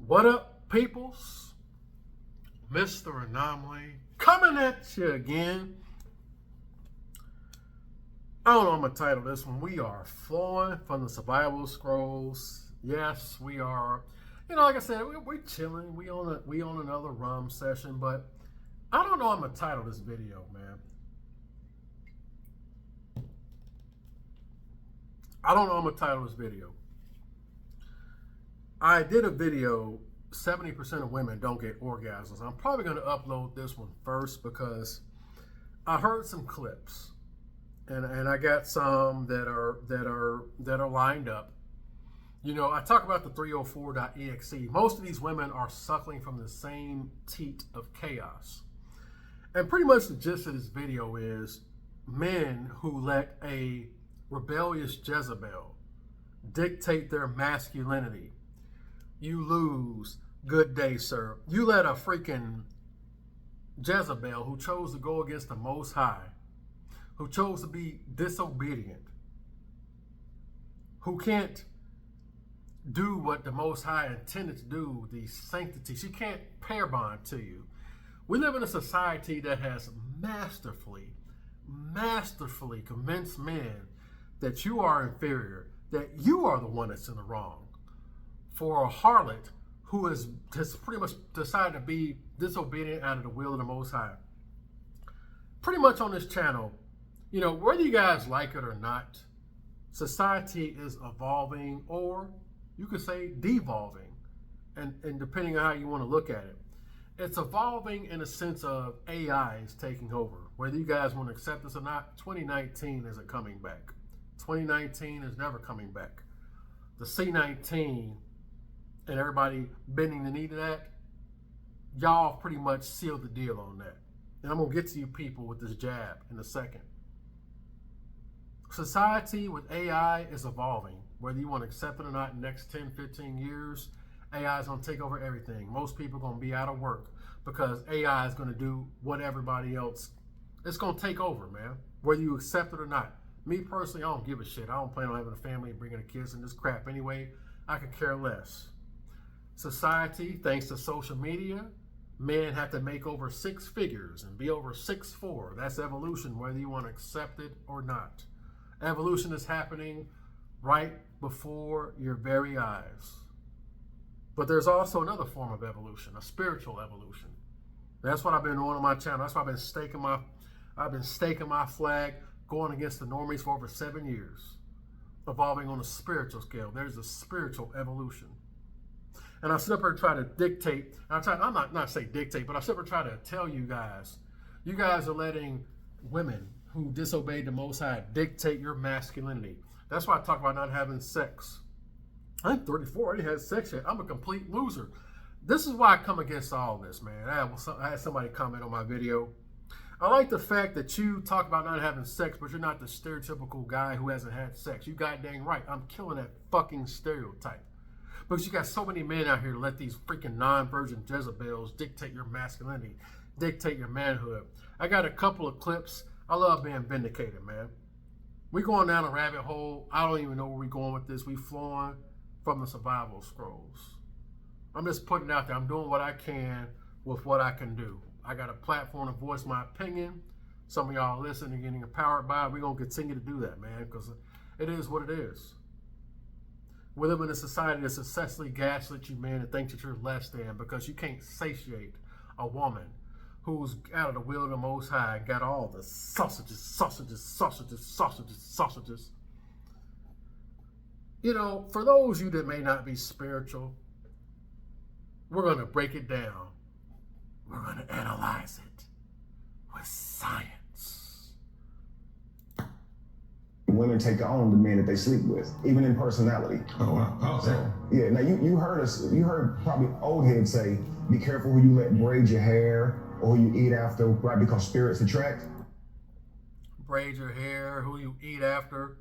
What up, peoples? Mr. Anomaly coming at you again. I don't know what I'm gonna title this one. We are flowing from the survival scrolls. Yes, we are. You know, like I said, we're chilling. We on another rum session, but I don't know what I'm gonna title this video, man. I don't know what I'm gonna title this video. I did a video, 70% of women don't get orgasms. I'm probably going to upload this one first because I heard some clips, and I got some that are lined up. You know, I talk about the 304.exe. Most of these women are suckling from the same teat of chaos. And pretty much the gist of this video is men who let a rebellious Jezebel dictate their masculinity. You lose. Good day, sir. You let a freaking Jezebel who chose to go against the Most High, who chose to be disobedient, who can't do what the Most High intended to do, the sanctity. She can't pair bond to you. We live in a society that has masterfully convinced men that you are inferior, that you are the one that's in the wrong. For a harlot who has pretty much decided to be disobedient out of the will of the Most High. Pretty much on this channel, you know, whether you guys like it or not, society is evolving, or you could say devolving, and depending on how you want to look at it. It's evolving in a sense of AI is taking over. Whether you guys want to accept this or not, 2019 isn't coming back. 2019 is never coming back. The C-19 and everybody bending the knee to that, y'all pretty much sealed the deal on that. And I'm going to get to you people with this jab in a second. Society with AI is evolving. Whether you want to accept it or not, in the next 10, 15 years, AI is going to take over everything. Most people are going to be out of work because AI is going to do what everybody else. It's going to take over, man. Whether you accept it or not. Me personally, I don't give a shit. I don't plan on having a family and bringing a kids and this crap anyway. I could care less. Society, thanks to social media, men have to make over 6 figures and be over 6'4". That's evolution, whether you want to accept it or not. Evolution is happening right before your very eyes. But there's also another form of evolution, a spiritual evolution. That's what I've been doing on my channel. That's why I've been staking my flag, going against the normies for over 7 years, evolving on a spiritual scale. There's a spiritual evolution. And I sit up here and try to dictate. I'm not say dictate, but I sit up here and try to tell you guys are letting women who disobeyed the Most High dictate your masculinity. That's why I talk about not having sex. I'm 34, I already had sex yet. I'm a complete loser. This is why I come against all this, man. I had somebody comment on my video. I like the fact that you talk about not having sex, but you're not the stereotypical guy who hasn't had sex. You goddamn right. I'm killing that fucking stereotype. Because you got so many men out here to let these freaking non-virgin Jezebels dictate your masculinity, dictate your manhood. I got a couple of clips. I love being vindicated, man. We going down a rabbit hole. I don't even know where we're going with this. We flowing from the survival scrolls. I'm just putting it out there. I'm doing what I can with what I can do. I got a platform to voice my opinion. Some of y'all listening and getting empowered by it. We're going to continue to do that, man, because it is what it is. We live in a society that successfully gaslit you, man, and thinks that you're less than because you can't satiate a woman who's out of the will of the Most High and got all the sausages. You know, for those of you that may not be spiritual, we're going to break it down. We're going to analyze it with science. Women take on the men that they sleep with, even in personality. Oh, wow. Oh, so, yeah. Now you heard probably old heads say, be careful who you let braid your hair or who you eat after, right? Because spirits attract. Braid your hair, who you eat after.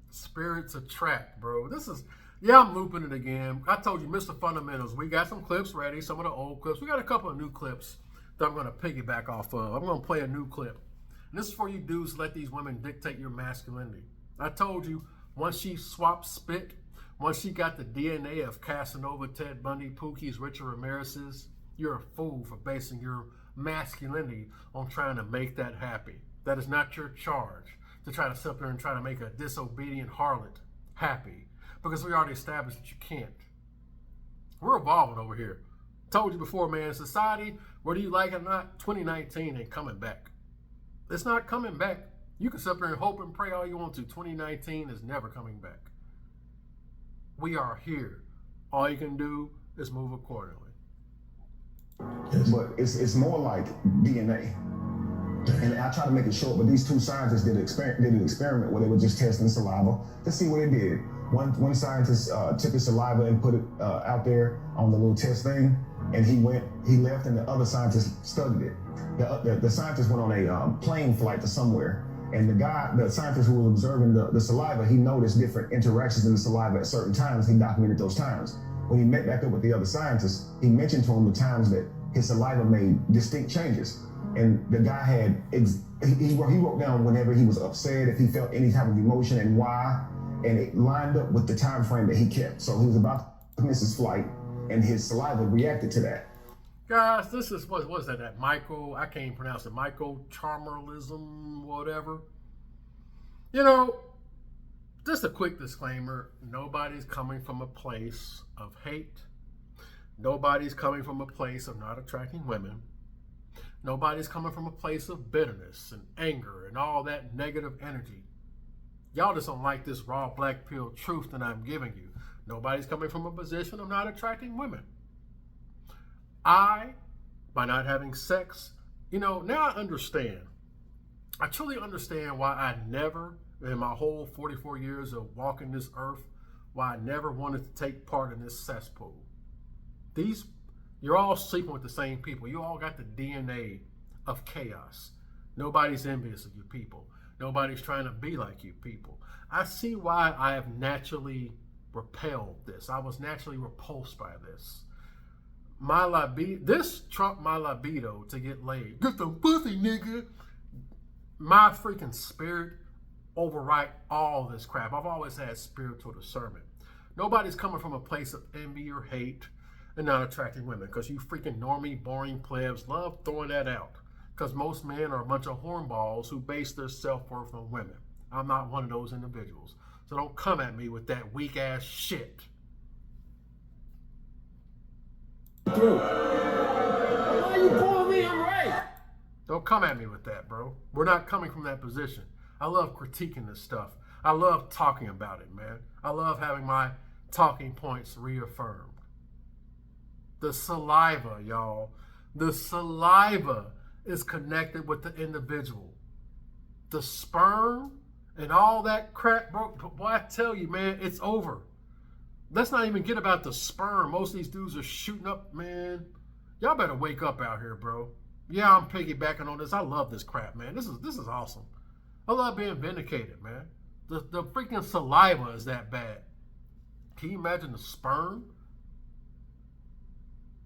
Spirits attract, bro. Yeah, I'm looping it again. I told you, Mr. Fundamentals, we got some clips ready, some of the old clips. We got a couple of new clips that I'm going to piggyback off of. I'm going to play a new clip. And this is for you dudes, let these women dictate your masculinity. I told you, once she swaps spit, Once you got the DNA of Casanova, Ted Bundy, Pookie's, Richard Ramirez's, you're a fool for basing your masculinity on trying to make that happy. That is not your charge, to try to sit there and try to make a disobedient harlot happy, because we already established that you can't. We're evolving over here. Told you before, man, society, whether you like it or not, 2019 ain't coming back. It's not coming back. You can sit there and hope and pray all you want to. 2019 is never coming back. We are here. All you can do is move accordingly. But it's more like DNA. And I try to make it short, but these two scientists did an experiment where they were just testing saliva to see what it did. One scientist took his saliva and put it out there on the little test thing, and he left, and the other scientist studied it. The scientist went on a plane flight to somewhere, and the scientist who was observing the saliva, he noticed different interactions in the saliva at certain times. He documented those times. When he met back up with the other scientist, he mentioned to him the times that his saliva made distinct changes. And the guy had, he wrote down whenever he was upset, if he felt any type of emotion and why, and it lined up with the time frame that he kept. So he was about to miss his flight, and his saliva reacted to that. Guys, this is, what was that I can't even pronounce it, mycocharmalism, whatever. You know, just a quick disclaimer, nobody's coming from a place of hate. Nobody's coming from a place of not attracting women. Nobody's coming from a place of bitterness and anger and all that negative energy. Y'all just don't like this raw black pill truth that I'm giving you. Nobody's coming from a position of not attracting women. By not having sex, now I understand. I truly understand why I never, in my whole 44 years of walking this earth, why I never wanted to take part in this cesspool. You're all sleeping with the same people. You all got the DNA of chaos. Nobody's envious of you people. Nobody's trying to be like you people. I see why I have naturally repelled this. I was naturally repulsed by this. This trumped my libido to get laid. Get the pussy, nigga. My freaking spirit override all this crap. I've always had spiritual discernment. Nobody's coming from a place of envy or hate and not attracting women, because you freaking normie, boring plebs love throwing that out, because most men are a bunch of hornballs who base their self-worth on women. I'm not one of those individuals. So don't come at me with that weak ass shit. Why you calling me? I'm right. Don't come at me with that, bro. We're not coming from that position. I love critiquing this stuff. I love talking about it, man. I love having my talking points reaffirmed. The saliva, y'all. The saliva is connected with the individual. The sperm and all that crap, bro. Boy, I tell you, man, it's over. Let's not even get about the sperm. Most of these dudes are shooting up, man. Y'all better wake up out here, bro. Yeah, I'm piggybacking on this. I love this crap, man. This is awesome. I love being vindicated, man. The freaking saliva is that bad. Can you imagine the sperm?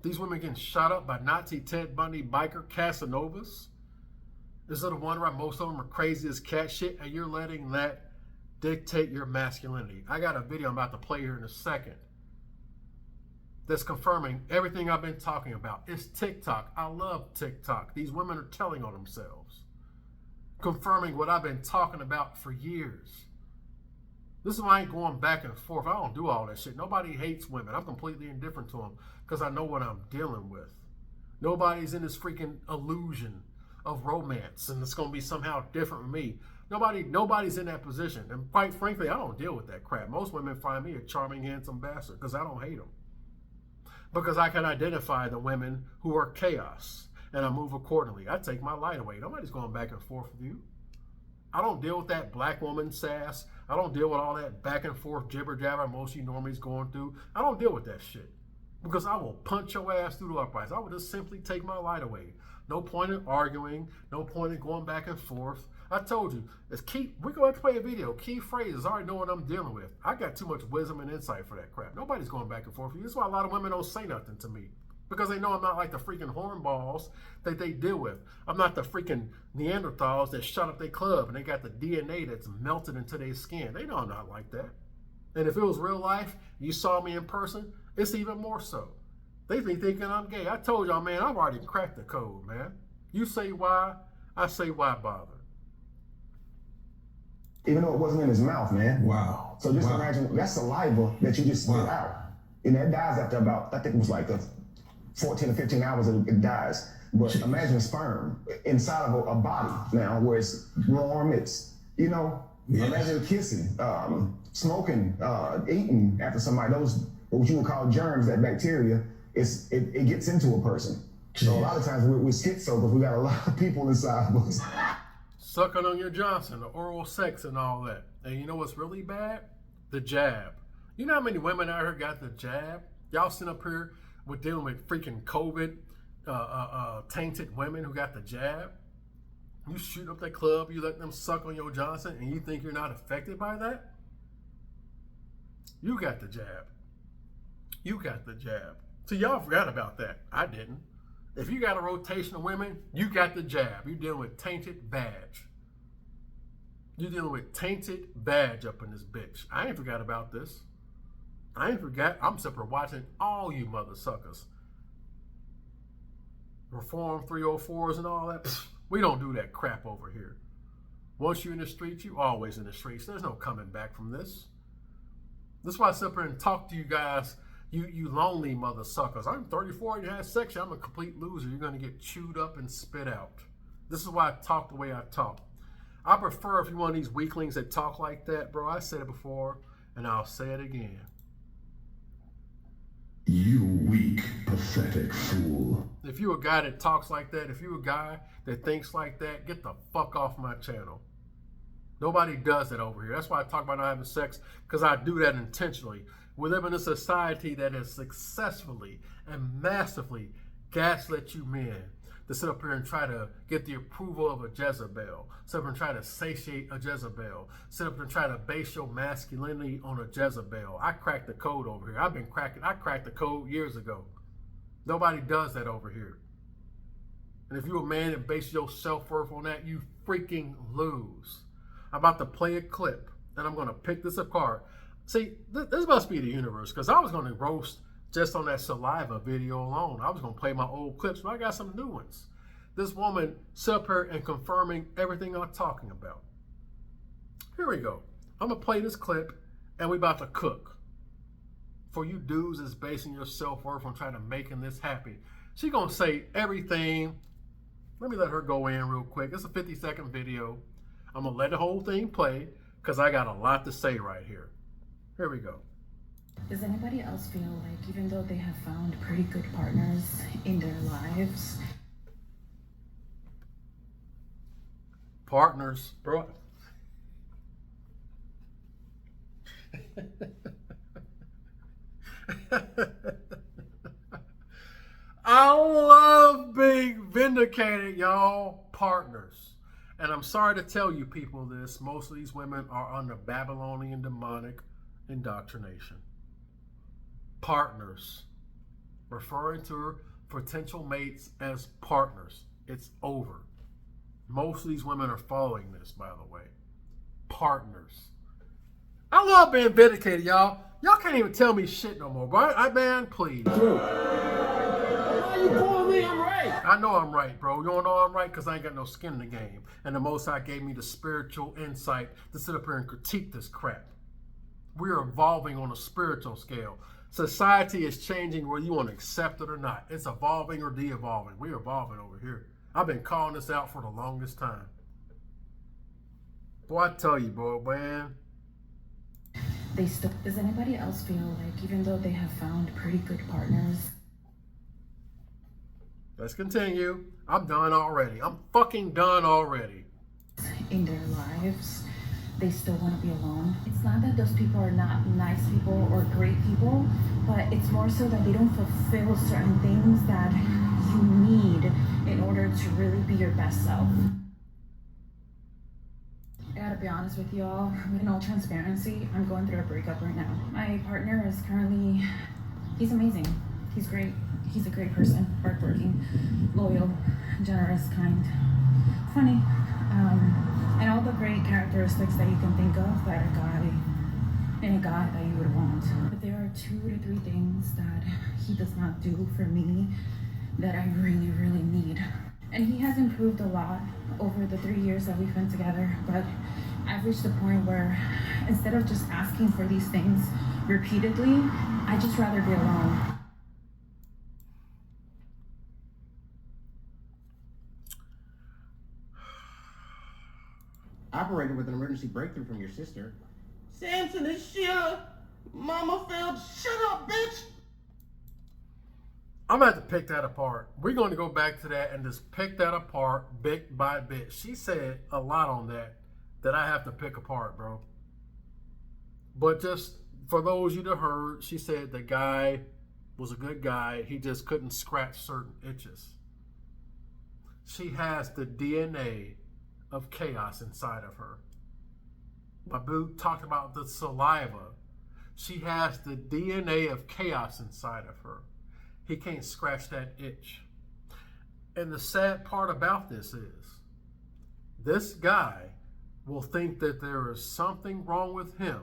These women getting shot up by Nazi Ted Bundy biker Casanovas. Is it a wonder why most of them are crazy as cat shit, and you're letting that dictate your masculinity? I got a video I'm about to play here in a second that's confirming everything I've been talking about. It's TikTok. I love TikTok. These women are telling on themselves, confirming what I've been talking about for years. This is why I ain't going back and forth. I don't do all that shit. Nobody hates women. I'm completely indifferent to them because I know what I'm dealing with. Nobody's in this freaking illusion of romance and it's going to be somehow different from me. Nobody's in that position. And quite frankly, I don't deal with that crap. Most women find me a charming, handsome bastard because I don't hate them. Because I can identify the women who are chaos and I move accordingly. I take my light away. Nobody's going back and forth with you. I don't deal with that black woman sass. I don't deal with all that back and forth jibber jabber most of you normies going through. I don't deal with that shit. Because I will punch your ass through the uprights. I will just simply take my light away. No point in arguing. No point in going back and forth. I told you, we're going to play a video. Key phrases. I already know what I'm dealing with. I got too much wisdom and insight for that crap. Nobody's going back and forth with you. That's why a lot of women don't say nothing to me. Because they know I'm not like the freaking hornballs that they deal with. I'm not the freaking Neanderthals that shut up their club and they got the DNA that's melted into their skin. They know I'm not like that. And if it was real life, you saw me in person, it's even more so. They be thinking I'm gay. I told y'all, man, I've already cracked the code, man. You say why, I say why bother. Even though it wasn't in his mouth, man. Wow. So just imagine, that's saliva that you just spit out. And that dies after about, I think it was like 14 or 15 hours it dies. But imagine sperm inside of a body now where it's warm, it's, you know, imagine kissing, smoking, eating after somebody, those, what you would call germs, that bacteria, it gets into a person. So a lot of times we're schizo because we got a lot of people inside of us. Sucking on your Johnson, the oral sex and all that. And you know what's really bad? The jab. You know how many women out here got the jab? Y'all sitting up here with dealing with freaking COVID, tainted women who got the jab. You shoot up that club, you let them suck on your Johnson, and you think you're not affected by that? You got the jab. You got the jab. So y'all forgot about that. I didn't. If you got a rotation of women, you got the jab. You're dealing with tainted badge. You're dealing with tainted badge up in this bitch. I ain't forgot about this. I ain't forgot. I'm super watching all you mother suckers. Reform 304s and all that. We don't do that crap over here. Once you're in the streets, you always in the streets. There's no coming back from this. That's why I sit up here and talk to you guys, you lonely mother suckers. I'm 34 and you had sex, I'm a complete loser. You're going to get chewed up and spit out. This is why I talk the way I talk. I prefer if you're one of these weaklings that talk like that, bro. I said it before and I'll say it again. You weak, pathetic fool. If you're a guy that talks like that, if you're a guy that thinks like that, get the fuck off my channel. Nobody does that over here. That's why I talk about not having sex, because I do that intentionally. We live in a society that has successfully and massively gaslit you men to sit up here and try to get the approval of a Jezebel, sit up and try to satiate a Jezebel, sit up and try to base your masculinity on a Jezebel. I cracked the code over here. I cracked the code years ago. Nobody does that over here. And if you're a man that bases your self-worth on that, you freaking lose. I'm about to play a clip, and I'm going to pick this apart. See, this must be the universe, because I was going to roast just on that saliva video alone. I was going to play my old clips, but I got some new ones. This woman sit up here and confirming everything I'm talking about. Here we go. I'm going to play this clip, and we about to cook. For you dudes that's basing your self-worth on trying to making this happy. She going to say everything. Let me let her go in real quick. It's a 50-second video. I'm going to let the whole thing play because I got a lot to say right here. Here we go. Does anybody else feel like even though they have found pretty good partners in their lives? Partners, bro. I love being vindicated, y'all. Partners. And I'm sorry to tell you people this, most of these women are under Babylonian demonic indoctrination. Partners. Referring to potential mates as partners. It's over. Most of these women are following this, by the way. Partners. I love being vindicated, y'all. Y'all can't even tell me shit no more, bro. Man, please. Why you calling me? I'm right. I know I'm right, bro. You don't know I'm right because I ain't got no skin in the game. And the Most High gave me the spiritual insight to sit up here and critique this crap. We're evolving on a spiritual scale. Society is changing whether you want to accept it or not. It's evolving or de-evolving. We're evolving over here. I've been calling this out for the longest time. Boy, I tell you, bro, man. Does anybody else feel like even though they have found pretty good partners? Let's continue. I'm done already. I'm fucking done already. In their lives, they still want to be alone. It's not that those people are not nice people or great people, but it's more so that they don't fulfill certain things that you need in order to really be your best self. I gotta be honest with y'all, in all transparency, I'm going through a breakup right now. My partner is currently, he's amazing. He's great. He's a great person, hardworking, loyal, generous, kind, funny, and all the great characteristics that you can think of that a guy and a guy that you would want. But there are 2 to 3 things that he does not do for me that I really, really need. And he has improved a lot over the 3 years that we've been together, but I've reached a point where instead of just asking for these things repeatedly, I just rather be alone. Operated with an emergency breakthrough from your sister. Samson and Sheila, Mama failed. Shut up, bitch! I'm going to have to pick that apart. We're going to go back to that and just pick that apart bit by bit. She said a lot on that I have to pick apart, bro. But just for those you that heard, she said the guy was a good guy. He just couldn't scratch certain itches. She has the DNA of chaos inside of her. My boo talked about the saliva. She has the DNA of chaos inside of her. He can't scratch that itch. And the sad part about this is, this guy will think that there is something wrong with him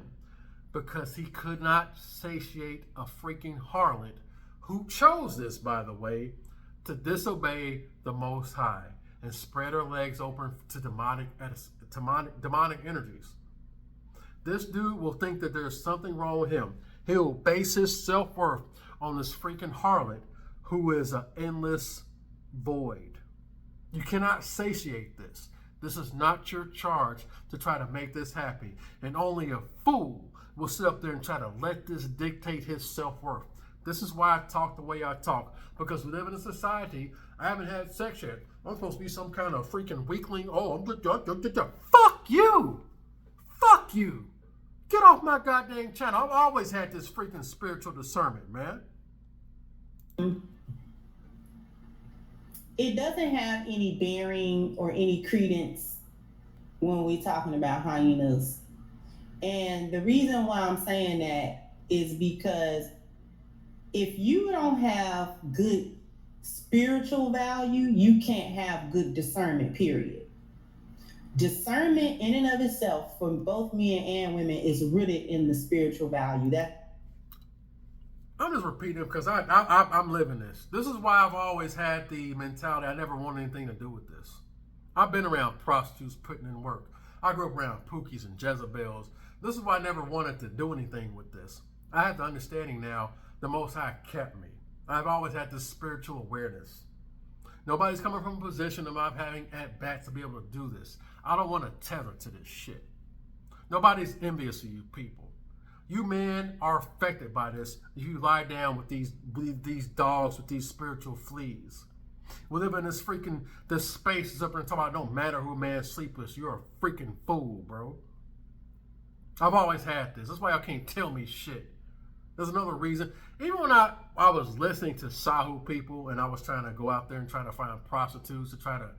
because he could not satiate a freaking harlot who chose this, by the way, to disobey the Most High and spread her legs open to demonic energies. This dude will think that there's something wrong with him. He'll base his self-worth on this freaking harlot who is an endless void. You cannot satiate this. This is not your charge to try to make this happy. And only a fool will sit up there and try to let this dictate his self-worth. This is why I talk the way I talk. Because we live in a society, I haven't had sex yet. I'm supposed to be some kind of freaking weakling. Oh, I'm good. Fuck you! Fuck you! Get off my goddamn channel. I've always had this freaking spiritual discernment, man. It doesn't have any bearing or any credence when we're talking about hyenas. And the reason why I'm saying that is because if you don't have good spiritual value, you can't have good discernment, period. Discernment in and of itself for both men and women is rooted in the spiritual value. I'm just repeating it because I'm living this. This is why I've always had the mentality I never wanted anything to do with this. I've been around prostitutes putting in work. I grew up around Pookies and Jezebels. This is why I never wanted to do anything with this. I have the understanding now the Most High kept me. I've always had this spiritual awareness. Nobody's coming from a position of not having at-bats to be able to do this. I don't want to tether to this shit. Nobody's envious of you people. You men are affected by this. You lie down with these dogs, with these spiritual fleas. We live in this space is up there and talking about it don't matter who man sleep with. You're a freaking fool, bro. I've always had this. That's why y'all can't tell me shit. There's another reason. Even when I was listening to Sahu people and I was trying to go out there and try to find prostitutes to try to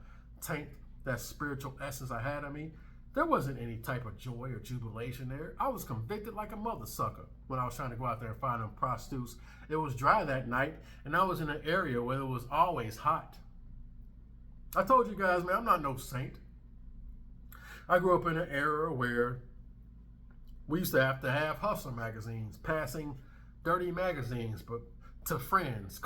taint that spiritual essence I had in me, there wasn't any type of joy or jubilation there. I was convicted like a mother sucker when I was trying to go out there and find them prostitutes. It was dry that night, and I was in an area where it was always hot. I told you guys, man, I'm not no saint. I grew up in an era where we used to have hustler magazines, passing dirty magazines, but to friends,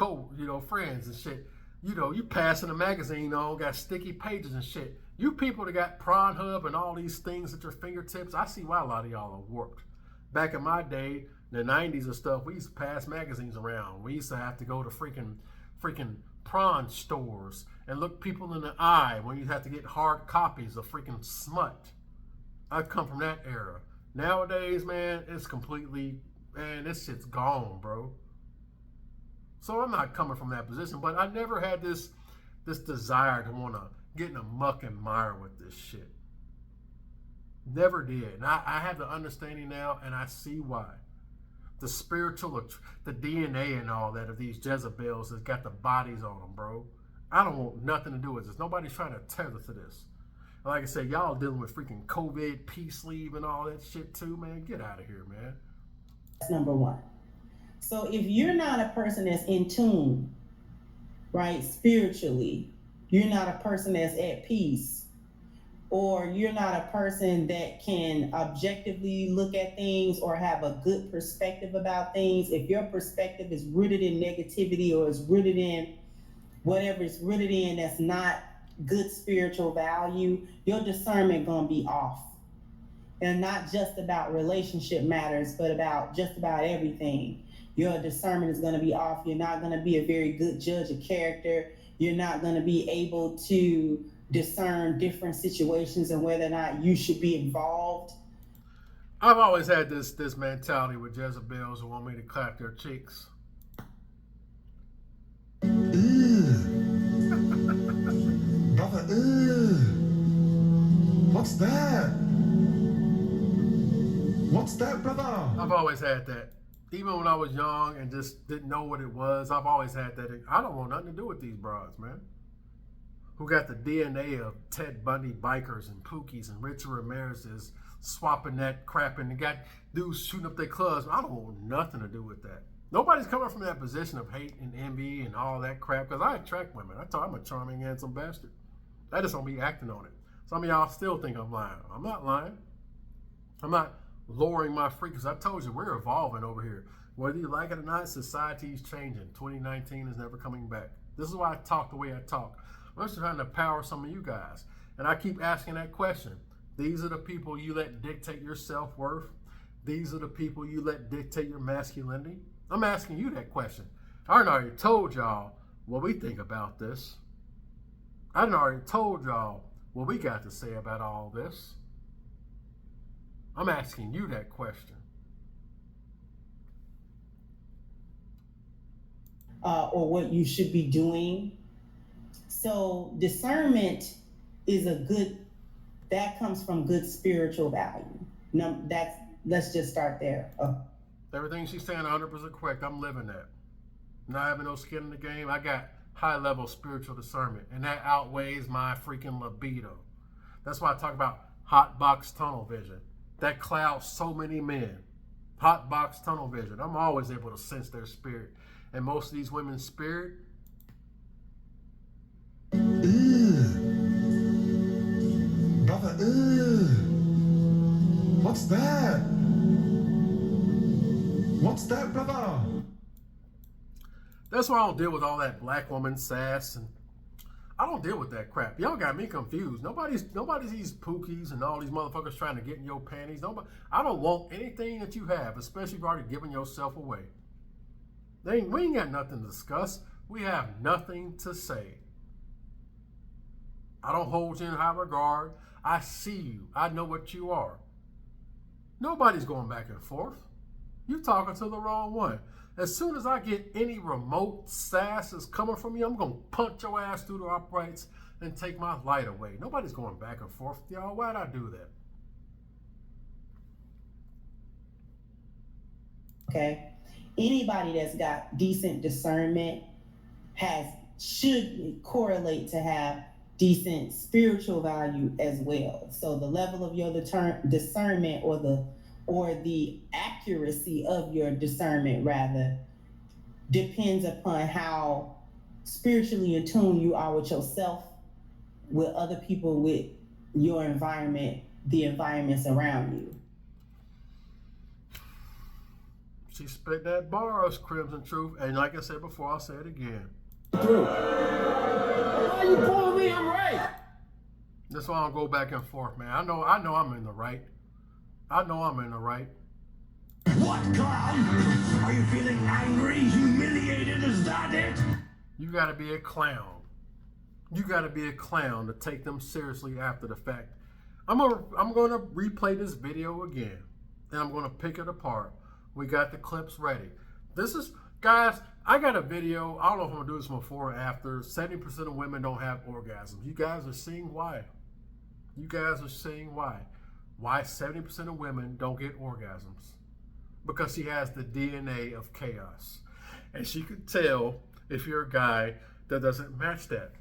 friends and shit. You passing a magazine on, got sticky pages and shit. You people that got Pornhub and all these things at your fingertips, I see why a lot of y'all are warped. Back in my day, the 90s and stuff, we used to pass magazines around. We used to have to go to freaking prawn stores and look people in the eye when you have to get hard copies of freaking smut. I come from that era. Nowadays, man, it's completely, man, this shit's gone, bro. So I'm not coming from that position, but I never had this desire to want to get in a muck and mire with this shit. Never did. And I have the understanding now, and I see why. The spiritual, the DNA and all that of these Jezebels that's got the bodies on them, bro. I don't want nothing to do with this. Nobody's trying to tether to this. Like I said, y'all dealing with freaking COVID, peace leave, and all that shit too, man. Get out of here, man. That's number one. So if you're not a person that's in tune, right, spiritually, you're not a person that's at peace, or you're not a person that can objectively look at things or have a good perspective about things, if your perspective is rooted in negativity or is rooted in whatever it's rooted in that's not good spiritual value, your discernment gonna be off. And not just about relationship matters, but about just about everything. Your discernment is gonna be off. You're not gonna be a very good judge of character. You're not gonna be able to discern different situations and whether or not you should be involved. I've always had this mentality with Jezebels who want me to clap their cheeks. Brother, what's that? What's that, brother? I've always had that. Even when I was young and just didn't know what it was, I've always had that. I don't want nothing to do with these broads, man. Who got the DNA of Ted Bundy bikers and Pookies and Richard Ramirez's swapping that crap and they got dudes shooting up their clubs. I don't want nothing to do with that. Nobody's coming from that position of hate and envy and all that crap because I attract women. I tell you, I'm a charming, handsome bastard. I just don't be acting on it. Some of y'all still think I'm lying. I'm not lying. I'm not lowering my freak, because I told you we're evolving over here. Whether you like it or not, society's changing. 2019 is never coming back. This is why I talk the way I talk. I'm just trying to empower some of you guys. And I keep asking that question. These are the people you let dictate your self-worth. These are the people you let dictate your masculinity. I'm asking you that question. I done already told y'all what we think about this. I done already told y'all what we got to say about all this. I'm asking you that question. Or what you should be doing. So discernment is that comes from good spiritual value. Let's just start there. Everything she's saying 100% correct. I'm living that. Not having no skin in the game. I got high level spiritual discernment, and that outweighs my freaking libido. That's why I talk about hot box tunnel vision. That clouds so many men. Hot box tunnel vision. I'm always able to sense their spirit. And most of these women's spirit. Brother, what's that? What's that, brother? That's why I don't deal with all that black woman sass, and I don't deal with that crap. Y'all got me confused. Nobody's these pookies and all these motherfuckers trying to get in your panties. I don't want anything that you have, especially if you've already given yourself away. We ain't got nothing to discuss. We have nothing to say. I don't hold you in high regard. I see you. I know what you are. Nobody's going back and forth. You're talking to the wrong one. As soon as I get any remote sass that's coming from you, I'm going to punch your ass through the uprights and take my light away. Nobody's going back and forth with y'all. Why'd I do that? Okay. Anybody that's got decent discernment should correlate to have decent spiritual value as well. So the level of your discernment or the accuracy of your discernment rather depends upon how spiritually in tune you are with yourself, with other people, with your environment, the environments around you. She spit that bars, Crimson Truth, and like I said before, I'll say it again. Through. Why you pulling me? I'm right. That's why I don't go back and forth, man. I know I'm in the right. I know I'm in the right. What, clown? Are you feeling angry, humiliated? Is that it? You gotta be a clown. You gotta be a clown to take them seriously after the fact. I'm gonna replay this video again, and I'm gonna pick it apart. We got the clips ready. This is, guys, I got a video. I don't know if I'm gonna do this before or after. 70% of women don't have orgasms. You guys are seeing why. You guys are seeing why. Why 70% of women don't get orgasms? Because she has the DNA of chaos. And she could tell if you're a guy that doesn't match that.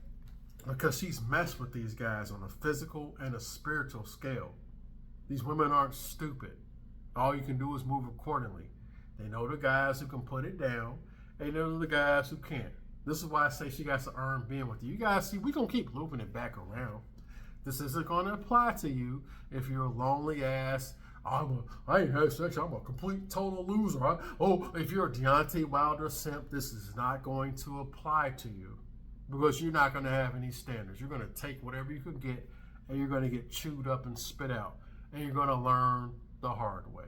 Because she's messed with these guys on a physical and a spiritual scale. These women aren't stupid. All you can do is move accordingly. They know the guys who can put it down. They know the guys who can't. This is why I say she got to earn being with you. You guys see, we're going to keep looping it back around. This isn't going to apply to you if you're a lonely ass. I ain't had sex. I'm a complete total loser. If you're a Deontay Wilder simp, this is not going to apply to you because you're not going to have any standards. You're going to take whatever you can get, and you're going to get chewed up and spit out, and you're going to learn the hard way.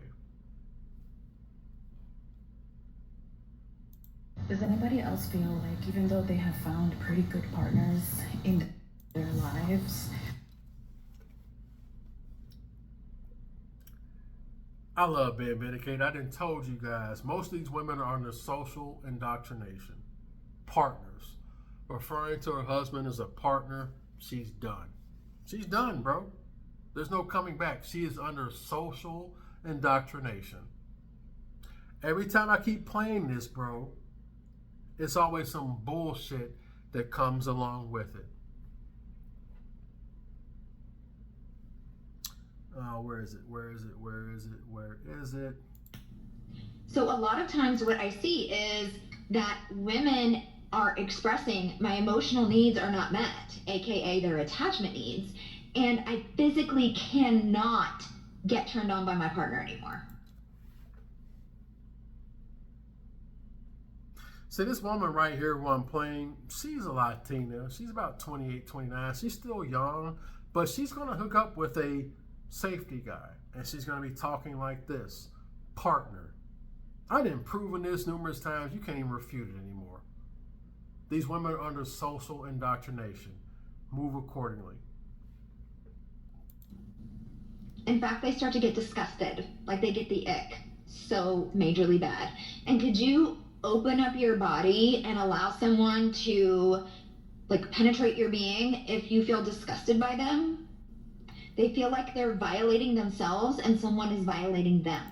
Does anybody else feel like even though they have found pretty good partners in their lives, I love being vindicated. I done told you guys, most of these women are under social indoctrination. Partners. Referring to her husband as a partner, she's done. She's done, bro. There's no coming back. She is under social indoctrination. Every time I keep playing this, bro, it's always some bullshit that comes along with it. Where is it? So a lot of times what I see is that women are expressing my emotional needs are not met, aka their attachment needs, and I physically cannot get turned on by my partner anymore. See, this woman right here who I'm playing, she's a Latina. She's about 28, 29. She's still young, but she's going to hook up with a safety guy, and she's going to be talking like this. Partner. I done proven this numerous times. You can't even refute it anymore. These women are under social indoctrination. Move accordingly. In fact, they start to get disgusted, like they get the ick so majorly bad. And could you open up your body and allow someone to like penetrate your being if you feel disgusted by them? They feel like they're violating themselves and someone is violating them.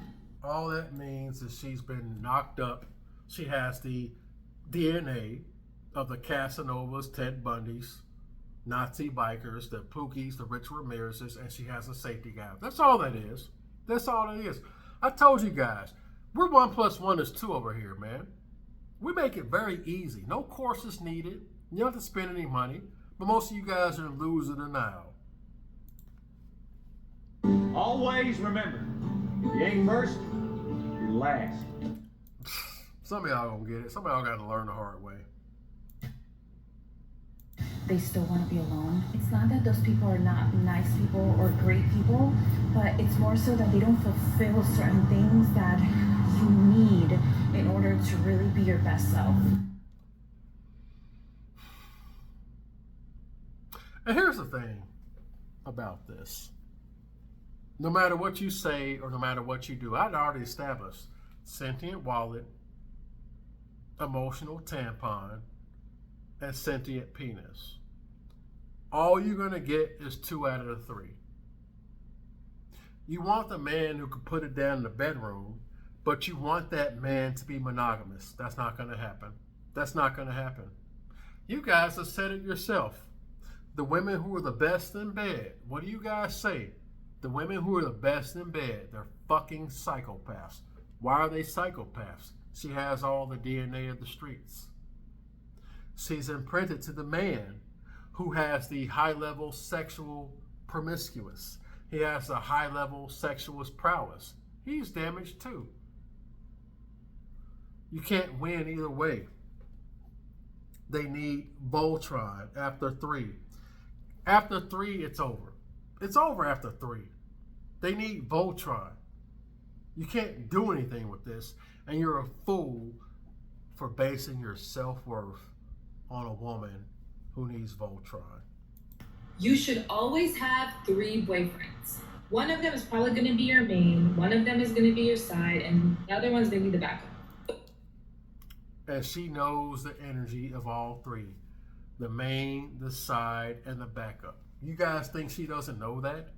All that means is she's been knocked up. She has the DNA of the Casanovas, Ted Bundys, Nazi bikers, the Pookies, the Rich Ramirez's, and she has a safety guy. That's all that is. That's all it is. I told you guys, we're 1 + 1 is 2 over here, man. We make it very easy. No courses needed. You don't have to spend any money. But most of you guys are losing it now. Always remember, if you ain't first, you're last. Some of y'all gonna get it. Some of y'all gotta learn the hard way. they still want to be alone? It's not that those people are not nice people or great people, but it's more so that they don't fulfill certain things that you need in order to really be your best self. And here's the thing about this. No matter what you say or no matter what you do, I'd already established sentient wallet, emotional tampon, and sentient penis. All you're going to get is 2 out of the 3. You want the man who can put it down in the bedroom, but you want that man to be monogamous. That's not going to happen. That's not going to happen. You guys have said it yourself. The women who are the best in bed, what do you guys say? The women who are the best in bed, they're fucking psychopaths. Why are they psychopaths? She has all the DNA of the streets. She's imprinted to the man who has the high-level sexual promiscuous. He has the high-level sexualist prowess. He's damaged too. You can't win either way. They need Voltron after 3. After 3, it's over. It's over after 3. They need Voltron. You can't do anything with this, and you're a fool for basing your self-worth on a woman who needs Voltron. You should always have 3 boyfriends. One of them is probably going to be your main, one of them is going to be your side, and the other one's going to be the backup. And she knows the energy of all 3. The main, the side, and the backup. You guys think she doesn't know that?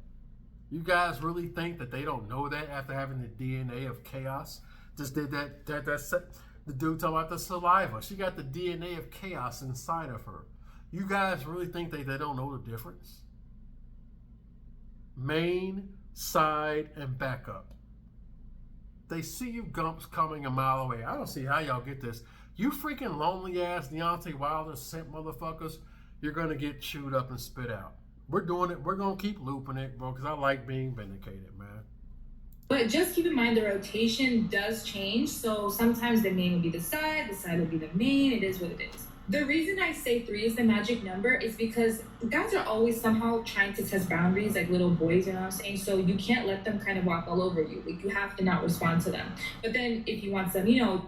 You guys really think that they don't know that after having the DNA of chaos? Just did that the dude talking about the saliva. She got the DNA of chaos inside of her. You guys really think they don't know the difference? Main, side, and backup. They see you gumps coming a mile away. I don't see how y'all get this. You freaking lonely ass Deontay Wilder simp motherfuckers, you're gonna get chewed up and spit out. We're doing it. We're going to keep looping it, bro, because I like being vindicated, man. But just keep in mind the rotation does change. So sometimes the main will be the side will be the main. It is what it is. The reason I say 3 is the magic number is because guys are always somehow trying to test boundaries like little boys, you know what I'm saying? So you can't let them kind of walk all over you. Like, you have to not respond to them. But then if you want some,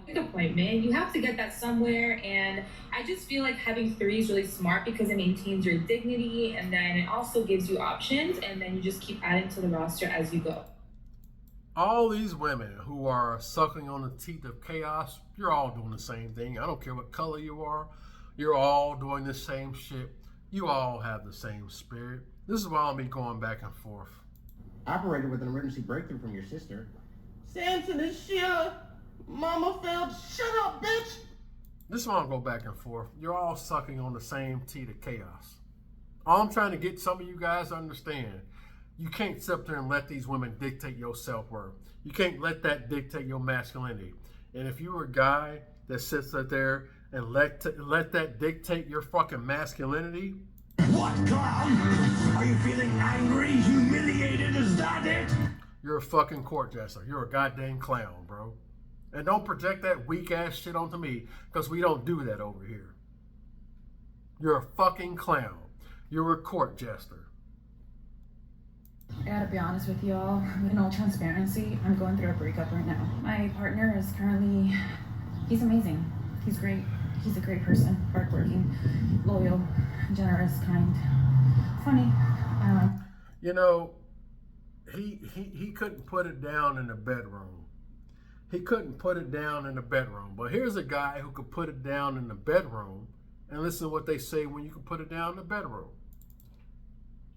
pick appointment, you have to get that somewhere. And I just feel like having 3 is really smart because it maintains your dignity, and then it also gives you options, and then you just keep adding to the roster as you go. All these women who are sucking on the teeth of chaos, you're all doing the same thing. I don't care what color you are. You're all doing the same shit. You all have the same spirit. This is why I'll be going back and forth. Operated with an emergency breakthrough from your sister. Samson and Sheila, Mama failed. Shut up, bitch. This is why I'll go back and forth. You're all sucking on the same teeth of chaos. All I'm trying to get some of you guys to understand, you can't sit there and let these women dictate your self-worth. You can't let that dictate your masculinity. And if you're a guy that sits up there and let that dictate your fucking masculinity. What, clown? Are you feeling angry, humiliated? Is that it? You're a fucking court jester. You're a goddamn clown, bro. And don't project that weak ass shit onto me, because we don't do that over here. You're a fucking clown. You're a court jester. I gotta be honest with y'all, with no transparency, I'm going through a breakup right now. My partner is currently, he's amazing. He's great. He's a great person, hardworking, loyal, generous, kind, funny. He couldn't put it down in the bedroom. He couldn't put it down in the bedroom. But here's a guy who could put it down in the bedroom, and listen to what they say when you can put it down in the bedroom.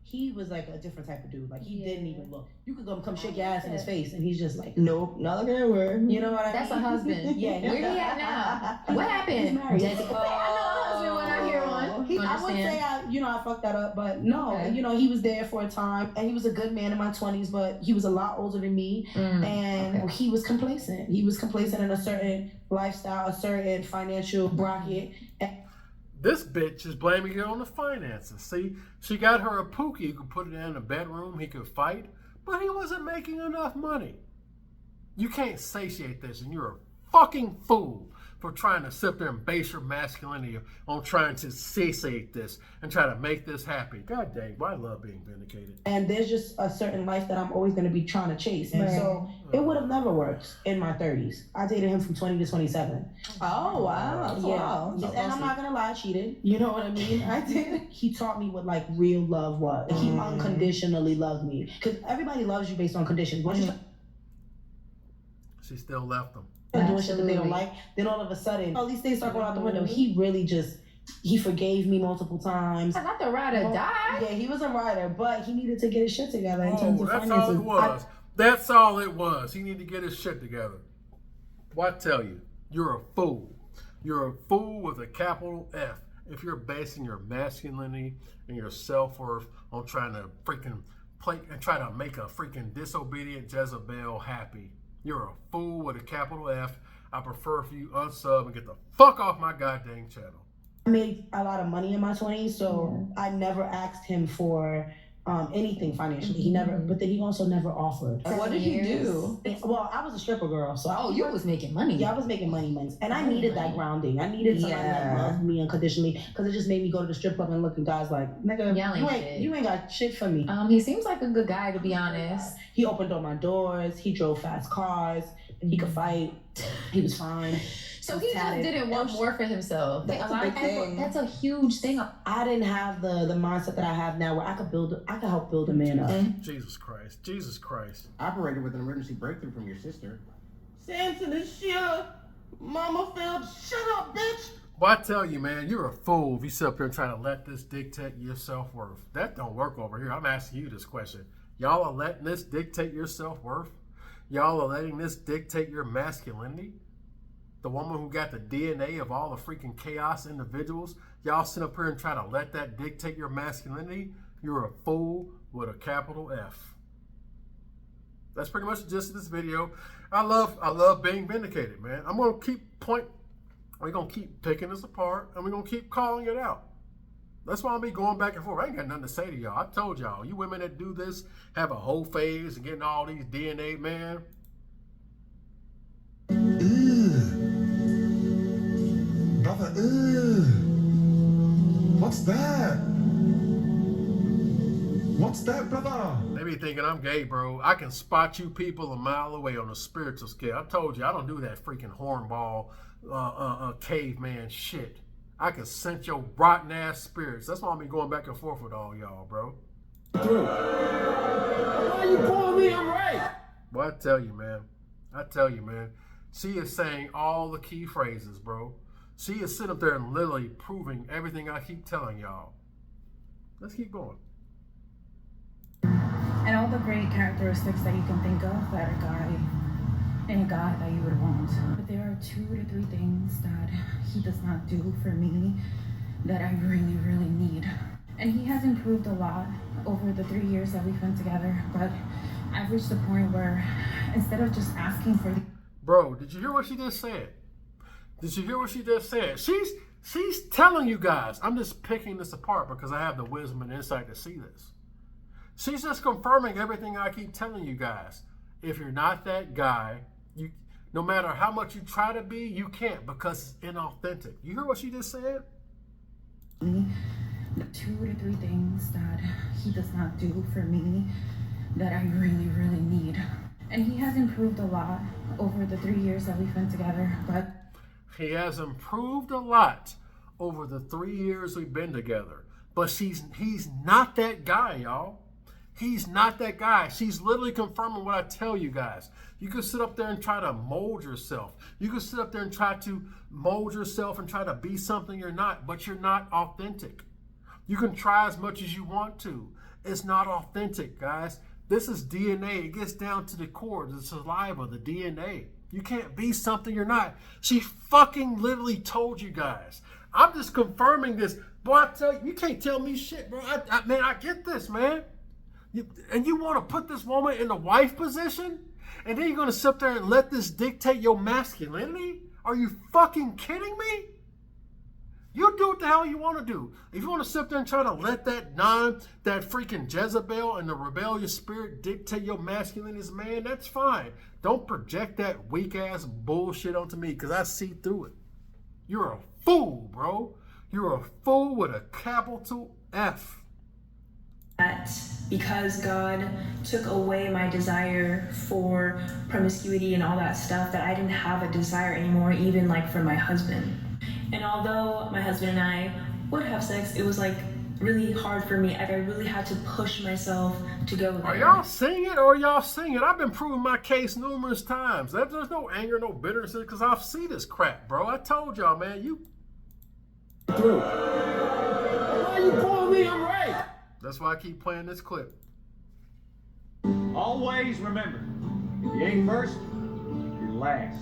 He was like a different type of dude. Like, he didn't even look. You could come shake your ass in his face, and he's just like, nope, not looking at where. You know what I mean? That's a husband. Yeah. Where he at now? What happened? He's married. I know a husband when I hear one. I wouldn't say I fucked that up, but no, okay. He was there for a time, and he was a good man in my 20s, but he was a lot older than me, and he was complacent. He was complacent in a certain lifestyle, a certain financial bracket. This bitch is blaming it on the finances. See, she got her a pookie who could put it in the bedroom, he could fight, but he wasn't making enough money. You can't satiate this, and you're a fucking fool for trying to sit there and base your masculinity on trying to satiate this and try to make this happy. God dang, I love being vindicated. And there's just a certain life that I'm always going to be trying to chase. And so it would have never worked in my 30s. I dated him from 20 to 27. Oh, wow. Yeah. And I'm not going to lie, I cheated. You know what I mean? I did. He taught me what like real love was. He unconditionally loved me. Because everybody loves you based on conditions. She still left him. Doing shit that they don't like, then all of a sudden all these things start going out the window. He really he forgave me multiple times. Not the ride or die. Yeah, he was a rider, but he needed to get his shit together in terms of finances. All it was. That's all it was. He needed to get his shit together. Well, I tell you, you're a fool. You're a fool with a capital F if you're basing your masculinity and your self-worth on trying to freaking play and try to make a freaking disobedient Jezebel happy. You're a fool with a capital F. I prefer if you unsub and get the fuck off my goddamn channel. I made a lot of money in my 20s, so I never asked him for anything financially. He never, but then he also never offered. What did he do? Well, I was a stripper girl, so you was making money. Yeah, I was making money, and I needed that grounding. I needed somebody that loved me unconditionally, because it just made me go to the strip club and look at guys like, nigga, you ain't got shit for me. He seems like a good guy, to be honest. He opened all my doors. He drove fast cars. He could fight. He was fine. So he just didn't want more for himself. That's a big thing. That's a huge thing. I didn't have the mindset that I have now, where I could help build a man up. Jesus Christ. Jesus Christ. Operated with an emergency breakthrough from your sister. Samson and Sheila, Mama failed. Shut up, bitch. Well, I tell you, man, you're a fool if you sit up there and try to let this dictate your self-worth. That don't work over here. I'm asking you this question. Y'all are letting this dictate your self-worth? Y'all are letting this dictate your masculinity? The woman who got the DNA of all the freaking chaos individuals, y'all sit up here and try to let that dictate your masculinity? You're a fool with a capital F. That's pretty much the gist of this video. I love being vindicated, man. I'm gonna keep we're gonna keep picking this apart, and we're gonna keep calling it out. That's why I'll be going back and forth. I ain't got nothing to say to y'all. I told y'all, you women that do this, have a whole phase and getting all these DNA, man. Brother, what's that? What's that, brother? They be thinking I'm gay, bro. I can spot you people a mile away on a spiritual scale. I told you, I don't do that freaking hornball, caveman shit. I can sense your rotten ass spirits. That's why I'll be going back and forth with all y'all, bro. Why you pulling me? I'm right. Well, I tell you, man. She is saying all the key phrases, bro. She is sitting up there and literally proving everything I keep telling y'all. Let's keep going. And all the great characteristics that you can think of that a guy that you would want. But there are 2 to 3 things that he does not do for me that I really, really need. And he has improved a lot over the 3 years that we've been together, but I've reached the point where instead of just asking for... Bro, did you hear what she just said? She's telling you guys, I'm just picking this apart because I have the wisdom and insight to see this. She's just confirming everything I keep telling you guys. If you're not that guy, no matter how much you try to be, you can't because it's inauthentic. You hear what she just said? The 2 to 3 things that he does not do for me that I really, really need. And he has improved a lot over the 3 years that we've been together, but... He has improved a lot over the 3 years we've been together. But he's not that guy, y'all. He's not that guy. She's literally confirming what I tell you guys. You can sit up there and try to mold yourself. You can sit up there and try to mold yourself and try to be something you're not, but you're not authentic. You can try as much as you want to. It's not authentic, guys. This is DNA. It gets down to the core, the saliva, the DNA. You can't be something you're not. She fucking literally told you guys. I'm just confirming this. Boy, I tell you, you can't tell me shit, bro. Man, I get this, man. And you want to put this woman in the wife position? And then you're going to sit there and let this dictate your masculinity? Are you fucking kidding me? You do what the hell you want to do. If you want to sit there and try to let that freaking Jezebel and the rebellious spirit dictate your masculinity as a man, that's fine. Don't project that weak ass bullshit onto me because I see through it. You're a fool, bro. You're a fool with a capital F. That because God took away my desire for promiscuity and all that stuff, that I didn't have a desire anymore, even like for my husband. And although my husband and I would have sex, it was like really hard for me. Like I really had to push myself to go there. Are y'all seeing it or are y'all seeing it? I've been proving my case numerous times. There's no anger, no bitterness because I've seen this crap, bro. I told y'all, man. Why you pulling me? I'm right. That's why I keep playing this clip. Always remember, if you ain't first, you're last.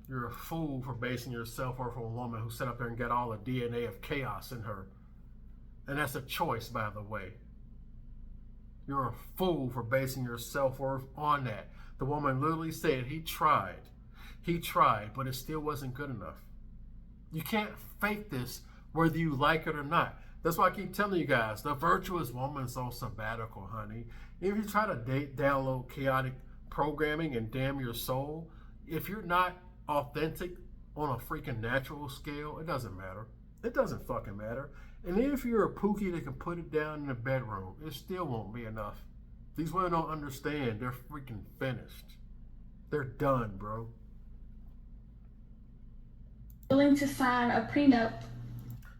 You're a fool for basing your self-worth on a woman who set up there and got all the DNA of chaos in her. And that's a choice, by the way. You're a fool for basing your self-worth on that. The woman literally said he tried. He tried, but it still wasn't good enough. You can't fake this whether you like it or not. That's why I keep telling you guys, the virtuous woman's on sabbatical, honey. If you try to download chaotic programming and damn your soul, if you're not authentic on a freaking natural scale, it doesn't matter. It doesn't fucking matter. And if you're a pookie that can put it down in the bedroom, it still won't be enough. These women don't understand. They're freaking finished. They're done, bro. Willing to sign a prenup.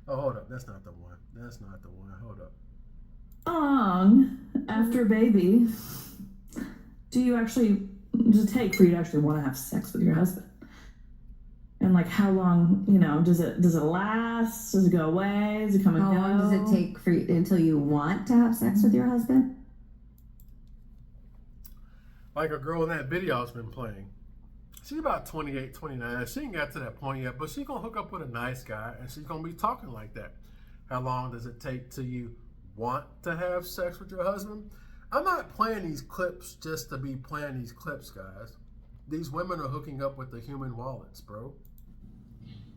Oh, hold up. That's not the one. That's not the one. Hold up. Long after baby, do you actually, does it take for you to actually want to have sex with your husband? And like how long, does it last? Does it go away? Does it come and go? How long does it take for you until you want to have sex with your husband? Like a girl in that video has been playing. She's about 28, 29. She ain't got to that point yet, but she's going to hook up with a nice guy and she's going to be talking like that. How long does it take till you want to have sex with your husband? I'm not playing these clips just to be playing these clips, guys. These women are hooking up with the human wallets, bro.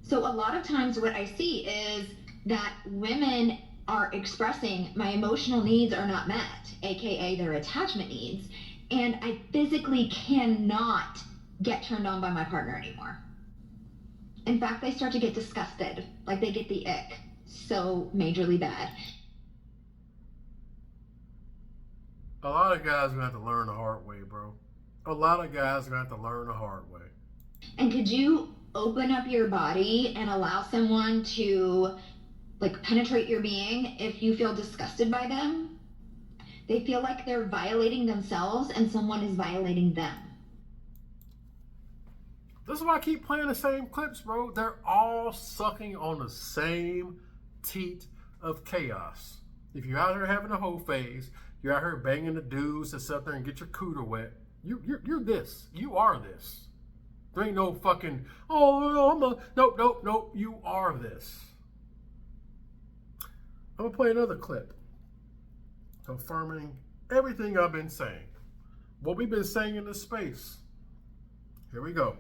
So a lot of times what I see is that women are expressing my emotional needs are not met, aka their attachment needs, and I physically cannot get turned on by my partner anymore. In fact, they start to get disgusted, like they get the ick, so majorly bad. A lot of guys are going to have to learn the hard way, bro. A lot of guys are going to have to learn the hard way. And could you open up your body and allow someone to like penetrate your being if you feel disgusted by them? They feel like they're violating themselves and someone is violating them. This is why I keep playing the same clips, bro. They're all sucking on the same teat of chaos. If you're out here having a whole phase, you're out here banging the dudes that sit up there and get your cooter wet, you're this. You are this. There ain't no fucking, nope. You are this. I'm going to play another clip confirming everything I've been saying. What we've been saying in this space. Here we go.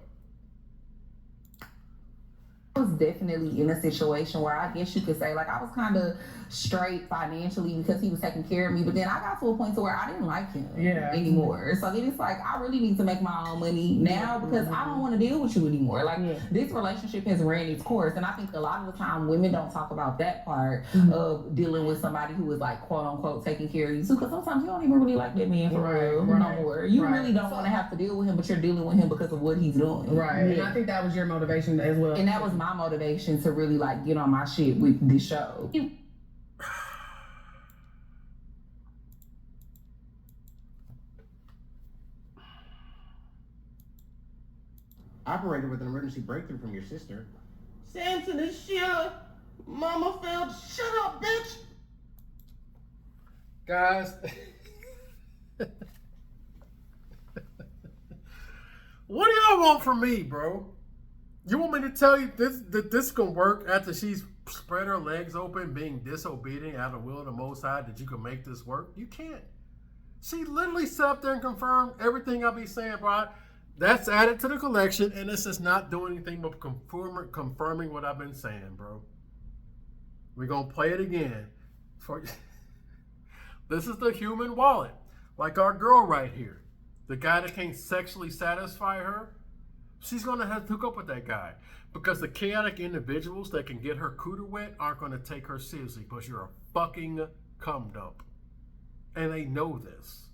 I was definitely in a situation where I guess you could say like I was kind of straight financially because he was taking care of me, but then I got to a point to where I didn't like him anymore. So then it's like I really need to make my own money now because I don't want to deal with you anymore. Like this relationship has ran its course, and I think a lot of the time women don't talk about that part of dealing with somebody who is like quote unquote taking care of you too, because sometimes you don't even really like that man for real no more. You really don't want to have to deal with him, but you're dealing with him because of what he's doing. And I think that was your motivation as well. And that was my motivation to really like get on my shit with this show. Operated with an emergency breakthrough from your sister. Samson and Sheila, Mama failed. Shut up, bitch. Guys, what do y'all want from me, bro? You want me to tell you that this can work after she's spread her legs open, being disobedient out of the will of the Most High, that you can make this work? You can't. She literally sat up there and confirmed everything I be saying, bro. That's added to the collection, and this is not doing anything but confirming what I've been saying, bro. We're going to play it again. This is the human wallet. Like our girl right here. The guy that can't sexually satisfy her, she's going to have to hook up with that guy. Because the chaotic individuals that can get her cooter wet aren't going to take her seriously because you're a fucking cum dump. And they know this.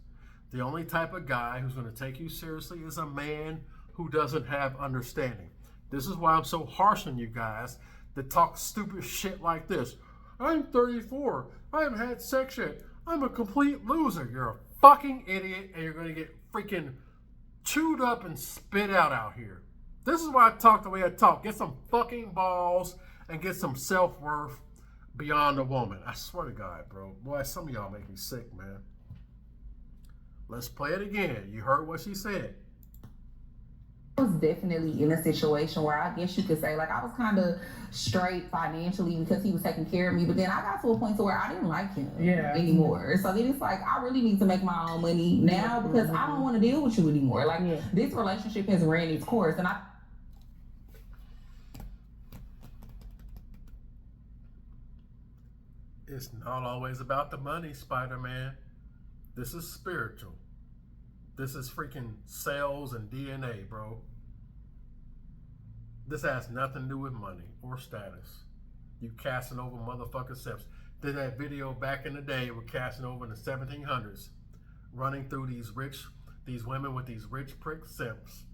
The only type of guy who's going to take you seriously is a man who doesn't have understanding. This is why I'm so harsh on you guys that talk stupid shit like this. I'm 34. I haven't had sex yet. I'm a complete loser. You're a fucking idiot, and you're going to get freaking chewed up and spit out here. This is why I talk the way I talk. Get some fucking balls and get some self-worth beyond a woman. I swear to God, bro. Boy, some of y'all make me sick, man. Let's play it again. You heard what she said. I was definitely in a situation where I guess you could say like I was kind of straight financially because he was taking care of me, but then I got to a point to where I didn't like him anymore. So then it's like I really need to make my own money now because I don't want to deal with you anymore. Like this relationship has ran its course, and It's not always about the money, Spider-Man. This is spiritual. This is freaking cells and DNA, bro. This has nothing to do with money or status. You casting over motherfucking simps. Did that video back in the day with casting over in the 1700s, running through these women with these rich prick simps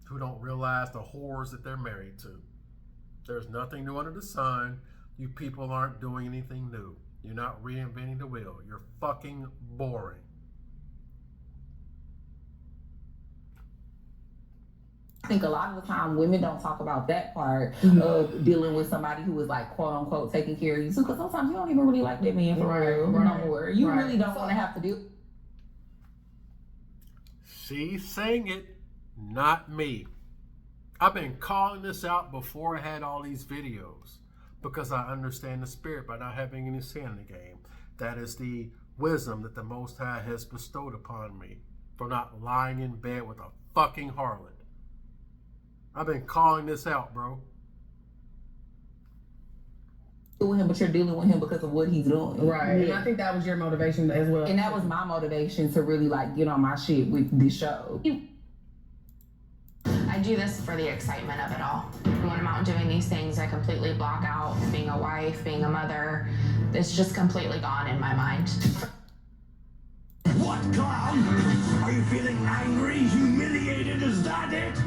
who don't realize the whores that they're married to. There's nothing new under the sun. You people aren't doing anything new. You're not reinventing the wheel. You're fucking boring. I think a lot of the time women don't talk about that part of dealing with somebody who is like quote unquote taking care of you too, because sometimes you don't even really like that man for real no more. You really don't want to have to deal. She's saying it, not me. I've been calling this out before I had all these videos because I understand the spirit by not having any sin in the game. That is the wisdom that the Most High has bestowed upon me for not lying in bed with a fucking harlot. I've been calling this out, bro. with him, but you're dealing with him because of what he's doing. Right. And I think that was your motivation as well. And that was my motivation to really like get on my shit with this show. I do this for the excitement of it all. When I'm out doing these things, I completely block out being a wife, being a mother. It's just completely gone in my mind. What, clown? Are you feeling angry, humiliated? Is that it?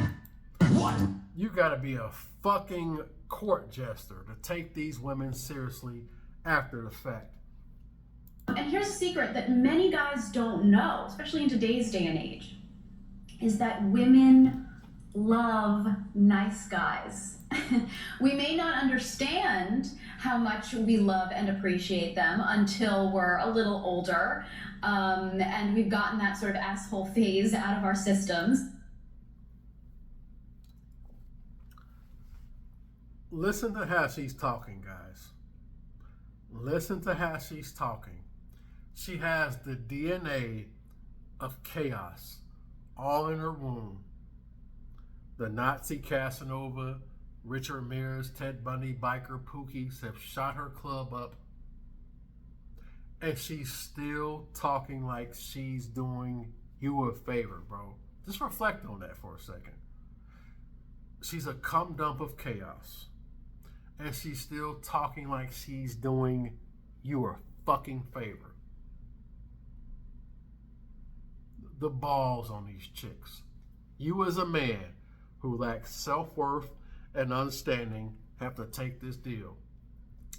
What? You gotta be a fucking court jester to take these women seriously after the fact. And here's a secret that many guys don't know, especially in today's day and age, is that women love nice guys. We may not understand how much we love and appreciate them until we're a little older, and we've gotten that sort of asshole phase out of our systems. Listen to how she's talking, guys. Listen to how she's talking. She has the DNA of chaos all in her womb. The Nazi Casanova, Richard Ramirez, Ted Bundy, biker Pookies have shot her club up. And she's still talking like she's doing you a favor, bro. Just reflect on that for a second. She's a cum dump of chaos. And she's still talking like she's doing you a fucking favor. The balls on these chicks. You as a man who lacks self-worth and understanding have to take this deal.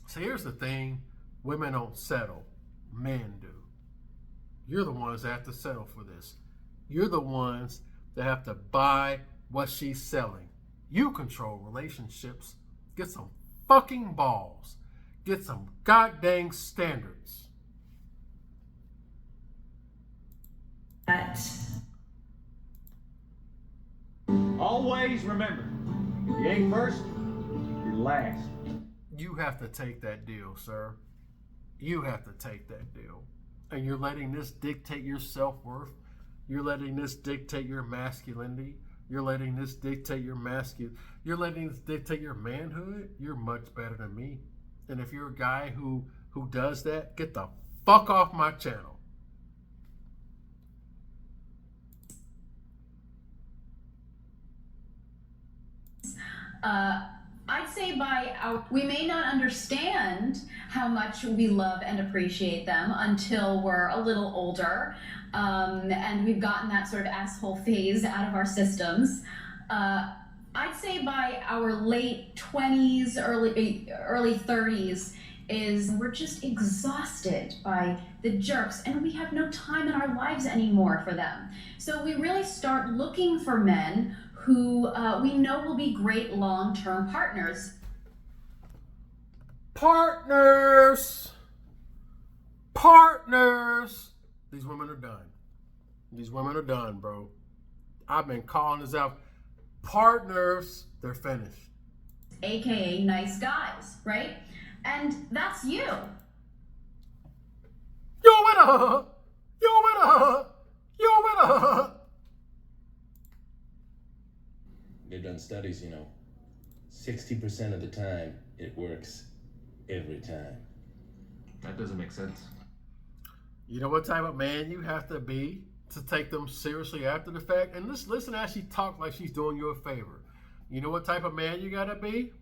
So here's the thing. Women don't settle. Men do. You're the ones that have to settle for this. You're the ones that have to buy what she's selling. You control relationships. Get some fucking balls. Get some goddamn standards. Always remember, if you ain't first, you're last. You have to take that deal, sir. You have to take that deal. And you're letting this dictate your self-worth. You're letting this dictate your masculinity. You're letting this dictate your You're letting this dictate your manhood. You're much better than me. And if you're a guy who does that, get the fuck off my channel. I'd say we may not understand how much we love and appreciate them until we're a little older, and we've gotten that sort of asshole phase out of our systems. I'd say by our late 20s, early 30s, we're just exhausted by the jerks, and we have no time in our lives anymore for them. So we really start looking for men who we know will be great long-term partners. Partners! These women are done. These women are done, bro. I've been calling this out. Partners, they're finished. AKA nice guys, right? And that's you. You're a winner! You're a winner! You're a winner! They've done studies, 60% of the time it works every time. That doesn't make sense. You know what type of man you have to be to take them seriously after the fact? And listen as she talks like she's doing you a favor. You know what type of man you gotta be?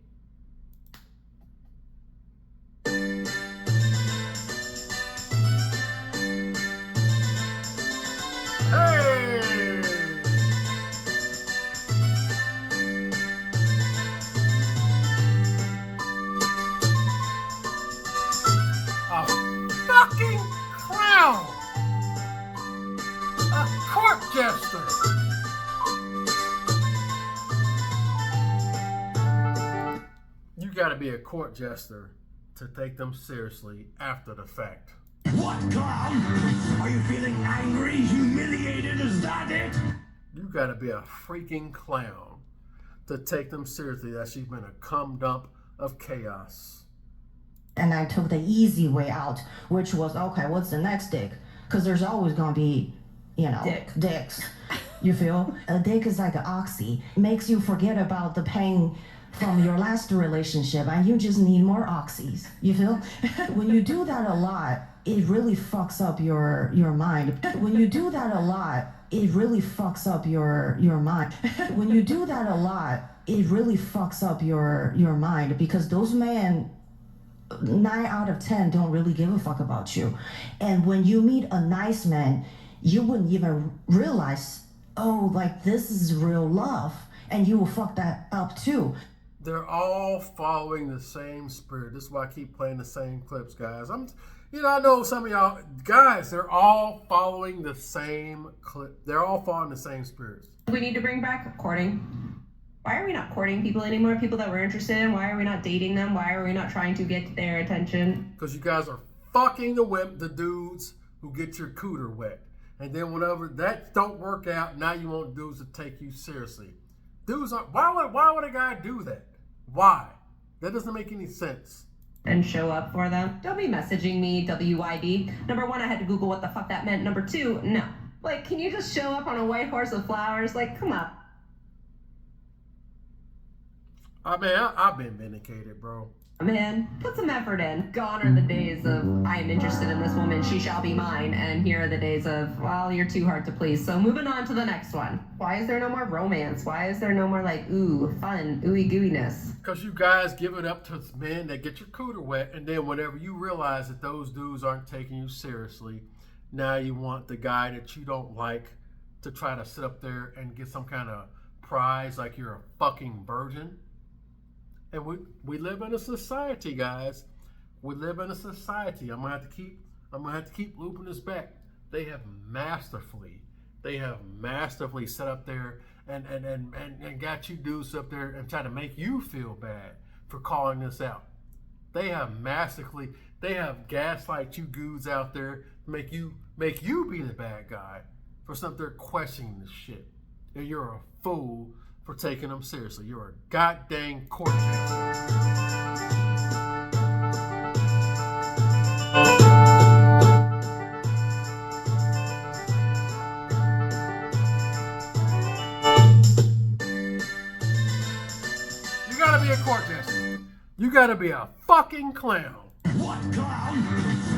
Jester. You gotta be a court jester to take them seriously after the fact. What, clown? Are you feeling angry, humiliated? Is that it? You gotta be a freaking clown to take them seriously that she's been a cum dump of chaos. And I took the easy way out, which was, okay, what's the next dick? Because there's always gonna be dicks. You feel? A dick is like an oxy. Makes you forget about the pain from your last relationship and you just need more oxys. You feel? When you do that a lot, it really fucks up your mind. When you do that a lot, it really fucks up your mind. When you do that a lot, it really fucks up your mind, because those men, 9 out of 10 don't really give a fuck about you. And when you meet a nice man, you wouldn't even realize, oh, like, this is real love, and you will fuck that up too. They're all following the same spirit. This is why I keep playing the same clips, guys. I know some of y'all guys, they're all following the same clip. They're all following the same spirits. We need to bring back courting. Why are we not courting people anymore? People that we're interested in? Why are we not dating them? Why are we not trying to get their attention? Because you guys are fucking the dudes who get your cooter wet. And then whenever that don't work out, now you want dudes to take you seriously. Dudes aren't, why would a guy do that? Why? That doesn't make any sense. And show up for them. Don't be messaging me WYD. Number one, I had to Google what the fuck that meant. Number two, no. Like, can you just show up on a white horse with flowers? Like, come on. I mean, I've been vindicated, bro. Man, put some effort in. Gone are the days of, I am interested in this woman, she shall be mine. And here are the days of, well, you're too hard to please. So moving on to the next one. Why is there no more romance? Why is there no more, like, ooh, fun, ooey gooiness? Because you guys give it up to men that get your cooter wet, and then whenever you realize that those dudes aren't taking you seriously, now you want the guy that you don't like to try to sit up there and get some kind of prize like you're a fucking virgin. And we live in a society, guys. We live in a society. I'm gonna have to keep looping this back. They have masterfully set up there and got you dudes up there and try to make you feel bad for calling this out. They have gaslight you dudes out there to make you be the bad guy for something they're questioning this shit. And you're a fool for taking them seriously. You're a goddamn court jester. You gotta be a court jester. You gotta be a fucking clown. What, clown?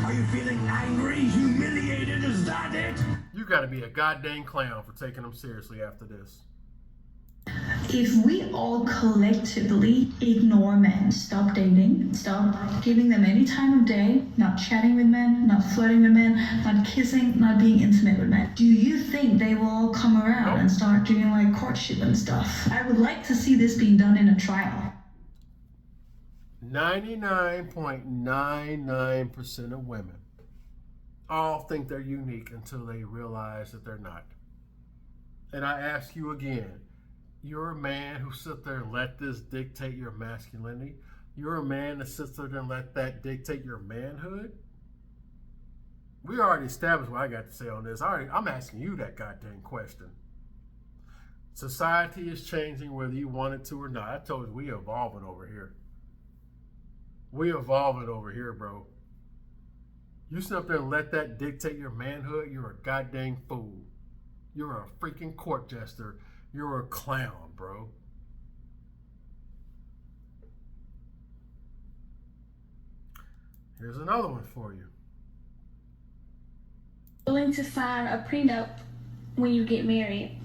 Are you feeling angry, humiliated? Is that it? You gotta be a goddamn clown for taking them seriously after this. If we all collectively ignore men, stop dating, stop giving them any time of day, not chatting with men, not flirting with men, not kissing, not being intimate with men, do you think they will all come around and start doing like courtship and stuff? I would like to see this being done in a trial. 99.99% of women all think they're unique until they realize that they're not. And I ask you again, you're a man who sits there and let this dictate your masculinity? You're a man that sits there and let that dictate your manhood? We already established what I got to say on this. I'm asking you that goddamn question. Society is changing whether you want it to or not. I told you, we evolving over here. We evolving over here, bro. You sit up there and let that dictate your manhood, you're a goddamn fool. You're a freaking court jester. You're a clown, bro. Here's another one for you. Willing to sign a prenup when you get married.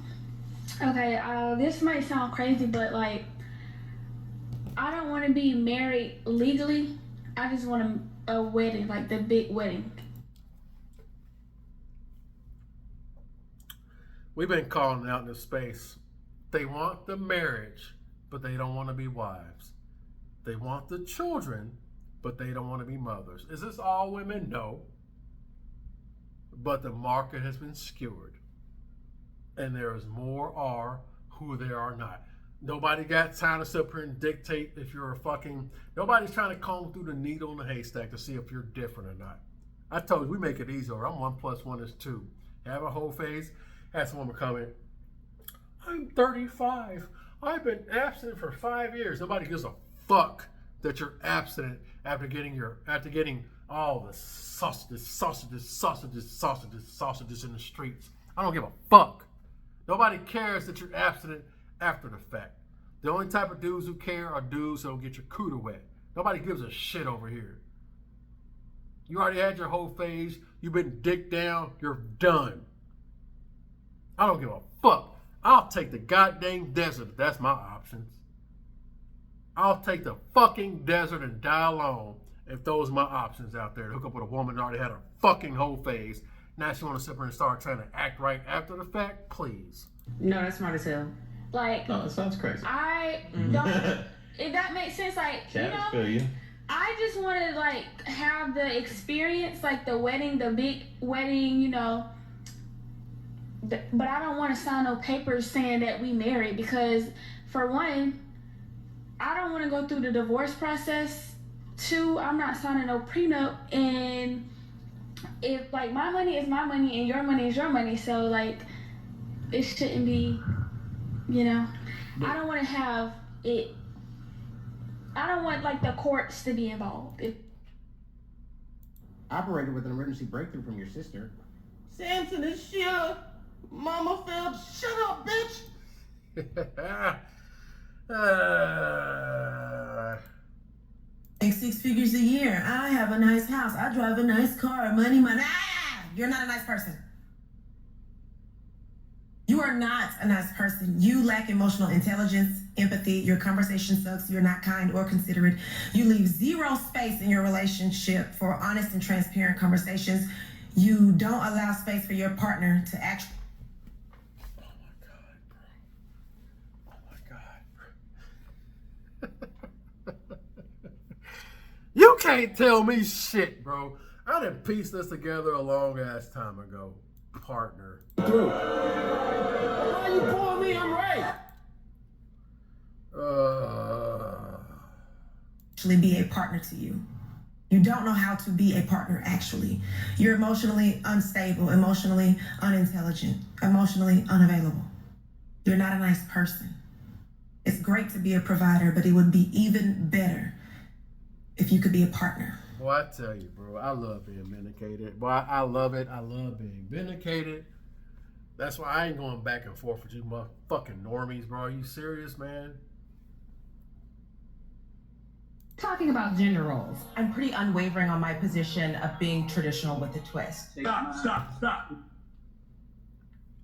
Okay, this might sound crazy, but like, I don't want to be married legally. I just want a wedding, like the big wedding. We've been calling it out in this space. They want the marriage, but they don't want to be wives. They want the children, but they don't want to be mothers. Is this all women? No. But the market has been skewered. And there is more are who there are not. Nobody got time to sit up here and dictate if you're a fucking... Nobody's trying to comb through the needle in the haystack to see if you're different or not. I told you, we make it easier. I'm 1 + 1 is 2. Have a whole phase. Had some woman comment, I'm 35. I've been abstinent for 5 years. Nobody gives a fuck that you're abstinent after getting all the sausages in the streets. I don't give a fuck. Nobody cares that you're abstinent after the fact. The only type of dudes who care are dudes who'll get your cooter wet. Nobody gives a shit over here. You already had your whole phase. You've been dick down. You're done. I don't give a fuck. I'll take the goddamn desert if that's my options. I'll take the fucking desert and die alone if those are my options out there. To hook up with a woman that already had her fucking whole phase. Now she want to sit there and start trying to act right after the fact? Please. No, that's smart as hell. Like, No, that sounds crazy. I don't, if that makes sense, like, you know, feel you. I just want to, like, have the experience, like the wedding, the big wedding, you know, but I don't want to sign no papers saying that we married because, for one, I don't want to go through the divorce process. Two, I'm not signing no prenup, and if, like, my money is my money and your money is your money, so, like, it shouldn't be, you know, I don't want to have it. I don't want, like, the courts to be involved. Operated with an emergency breakthrough from your sister. Samson and Sheila, Mama Phelps, shut up, bitch. Make 6 figures a year. I have a nice house. I drive a nice car. Money. You're not a nice person. You are not a nice person. You lack emotional intelligence, empathy. Your conversation sucks. You're not kind or considerate. You leave zero space in your relationship for honest and transparent conversations. You don't allow space for your partner to actually. You can't tell me shit, bro. I done pieced this together a long ass time ago, partner. Why you pulling me? I'm right. Actually be a partner to you. You don't know how to be a partner, actually. You're emotionally unstable, emotionally unintelligent, emotionally unavailable. You're not a nice person. It's great to be a provider, but it would be even better if you could be a partner. Boy, I tell you, bro, I love being vindicated. Boy, I love it. I love being vindicated. That's why I ain't going back and forth with you motherfucking normies, bro. Are you serious, man? Talking about gender roles, I'm pretty unwavering on my position of being traditional with a twist. Stop.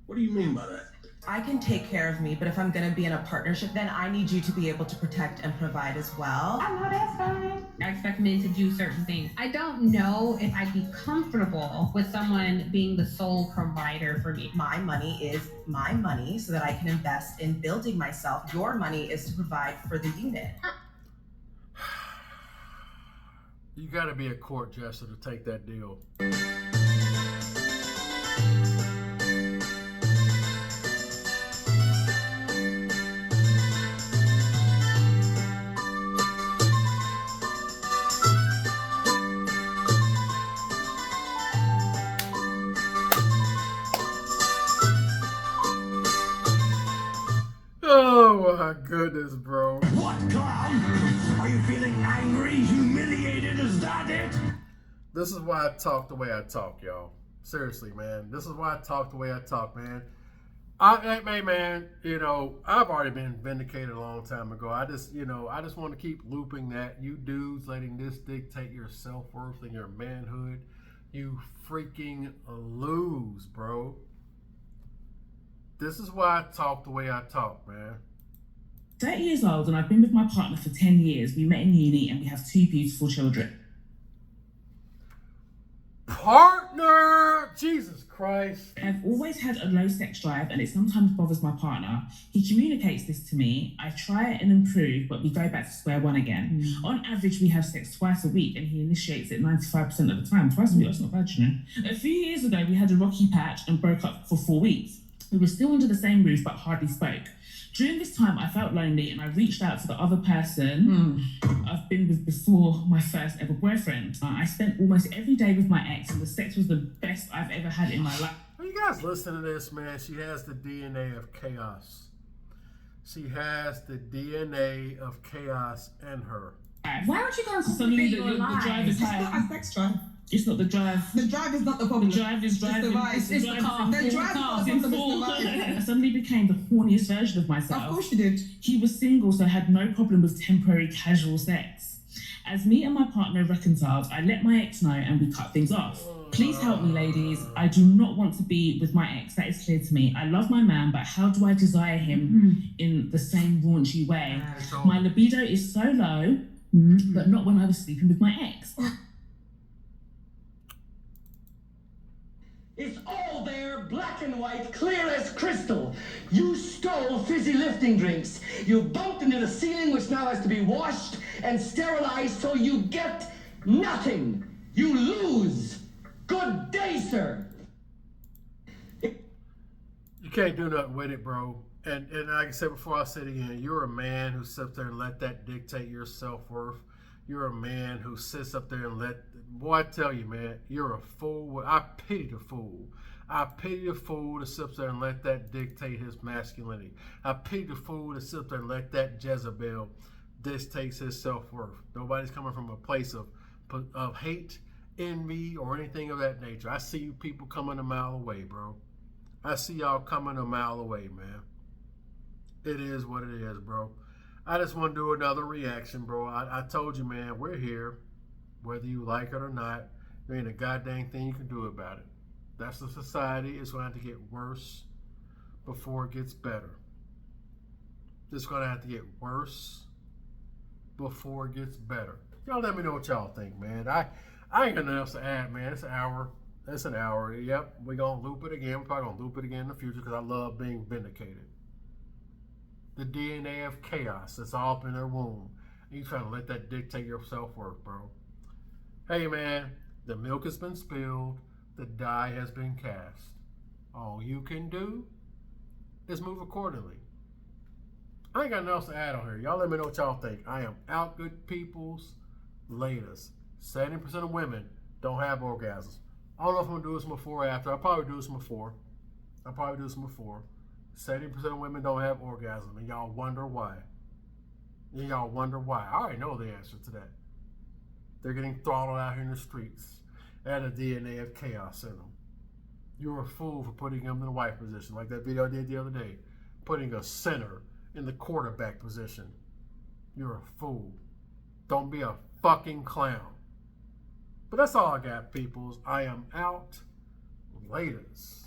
What do you mean by that? I can take care of me, but if I'm gonna be in a partnership, then I need you to be able to protect and provide as well. I know that's fine. I expect men to do certain things. I don't know if I'd be comfortable with someone being the sole provider for me. My money is my money so that I can invest in building myself. Your money is to provide for the unit. You gotta be a court jester to take that deal. Oh my goodness, bro. What, clown? Are you feeling angry, humiliated? Is that it? This is why I talk the way I talk, y'all. Seriously, man. This is why I talk the way I talk, man. Man, you know, I've already been vindicated a long time ago. I just want to keep looping that. You dudes letting this dictate your self-worth and your manhood. You freaking lose, bro. This is why I talk the way I talk, man. 30 years old and I've been with my partner for 10 years. We met in uni and we have 2 beautiful children. Partner! Jesus Christ. I've always had a low sex drive and it sometimes bothers my partner. He communicates this to me. I try and improve, but we go back to square one again. On average, we have sex twice a week and he initiates it 95% of the time. Twice a week, that's not bad, you know. A few years ago, we had a rocky patch and broke up for 4 weeks. We were still under the same roof, but hardly spoke. During this time, I felt lonely and I reached out to the other person I've been with before my first ever boyfriend. I spent almost every day with my ex and the sex was the best I've ever had in my life. When you guys listen to this, man, she has the DNA of chaos. She has the DNA of chaos in her. Why would you go to Suddenly the drive is high. It's not a sex drive. It's not the drive. The drive is not the problem. The drive is driving. It's the car. The drive is not the problem. I suddenly became the horniest version of myself. Of course you did. He was single, so had no problem with temporary casual sex. As me and my partner reconciled, I let my ex know and we cut things off. Please help me, ladies. I do not want to be with my ex. That is clear to me. I love my man, but how do I desire him in the same raunchy way? My libido is so low, but not when I was sleeping with my ex. It's all there, black and white, clear as crystal. You stole fizzy lifting drinks. You bumped into the ceiling, which now has to be washed and sterilized, so you get nothing. You lose. Good day, sir. You can't do nothing with it, bro. And like I said before, I'll say it again. You're a man who sits there and let that dictate your self-worth. You're a man who sits up there and boy, I tell you, man, you're a fool. I pity the fool. I pity the fool that sits there and let that dictate his masculinity. I pity the fool that sits there and let that Jezebel dictate his self-worth. Nobody's coming from a place of hate, envy, or anything of that nature. I see you people coming a mile away, bro. I see y'all coming a mile away, man. It is what it is, bro. I just want to do another reaction, bro. I told you, man, we're here. Whether you like it or not, there ain't a goddamn thing you can do about it. That's the society. It's going to have to get worse before it gets better. It's going to have to get worse before it gets better. Y'all let me know what y'all think, man. I ain't got nothing else to add, man. It's an hour. It's an hour. Yep, we're going to loop it again. We're probably going to loop it again in the future because I love being vindicated. The DNA of chaos that's all up in their womb. And you trying to let that dictate your self-worth, bro. Hey, man, the milk has been spilled. The die has been cast. All you can do is move accordingly. I ain't got nothing else to add on here. Y'all let me know what y'all think. I am out, good peoples. Latest. 70% of women don't have orgasms. I don't know if I'm going to do this before or after. I'll probably do this before. 70% of women don't have orgasm, and y'all wonder why. I already know the answer to that. They're getting throttled out here in the streets. They had a DNA of chaos in them. You're a fool for putting them in the wife position, like that video I did the other day. Putting a center in the quarterback position. You're a fool. Don't be a fucking clown. But that's all I got, peoples. I am out. Laters.